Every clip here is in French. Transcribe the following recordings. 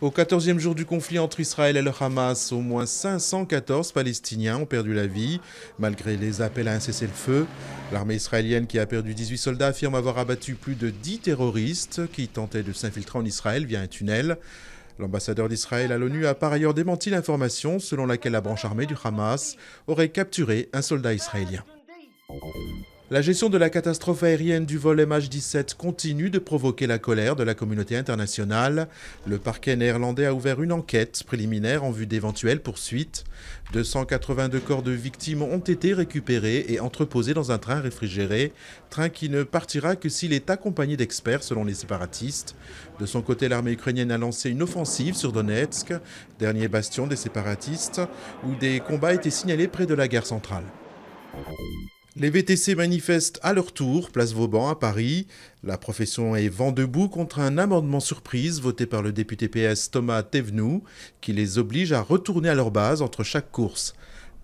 Au 14e jour du conflit entre Israël et le Hamas, au moins 514 Palestiniens ont perdu la vie, malgré les appels à un cessez-le-feu. L'armée israélienne, qui a perdu 18 soldats, affirme avoir abattu plus de 10 terroristes qui tentaient de s'infiltrer en Israël via un tunnel. L'ambassadeur d'Israël à l'ONU a par ailleurs démenti l'information selon laquelle la branche armée du Hamas aurait capturé un soldat israélien. La gestion de la catastrophe aérienne du vol MH17 continue de provoquer la colère de la communauté internationale. Le parquet néerlandais a ouvert une enquête préliminaire en vue d'éventuelles poursuites. 282 corps de victimes ont été récupérés et entreposés dans un train réfrigéré, train qui ne partira que s'il est accompagné d'experts selon les séparatistes. De son côté, l'armée ukrainienne a lancé une offensive sur Donetsk, dernier bastion des séparatistes, où des combats étaient signalés près de la gare centrale. Les VTC manifestent à leur tour, place Vauban à Paris. La profession est vent debout contre un amendement surprise voté par le député PS Thomas Thévenoud qui les oblige à retourner à leur base entre chaque course.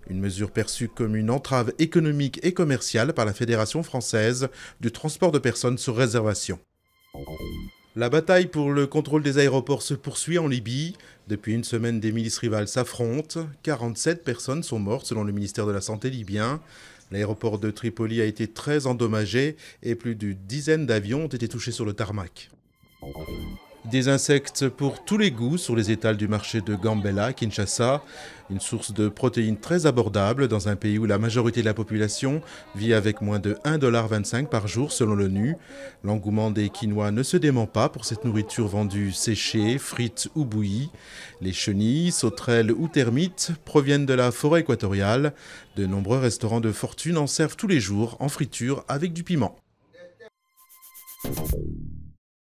Une mesure perçue comme une entrave économique et commerciale par la Fédération française du transport de personnes sur réservation. La bataille pour le contrôle des aéroports se poursuit en Libye. Depuis une semaine, des milices rivales s'affrontent. 47 personnes sont mortes selon le ministère de la Santé libyen. L'aéroport de Tripoli a été très endommagé et plus d'une dizaine d'avions ont été touchés sur le tarmac. Des insectes pour tous les goûts sur les étals du marché de Gambela, Kinshasa, une source de protéines très abordable dans un pays où la majorité de la population vit avec moins de 1,25 $ par jour selon l'ONU. L'engouement des Quinois ne se dément pas pour cette nourriture vendue séchée, frite ou bouillie. Les chenilles, sauterelles ou termites proviennent de la forêt équatoriale. De nombreux restaurants de fortune en servent tous les jours en friture avec du piment.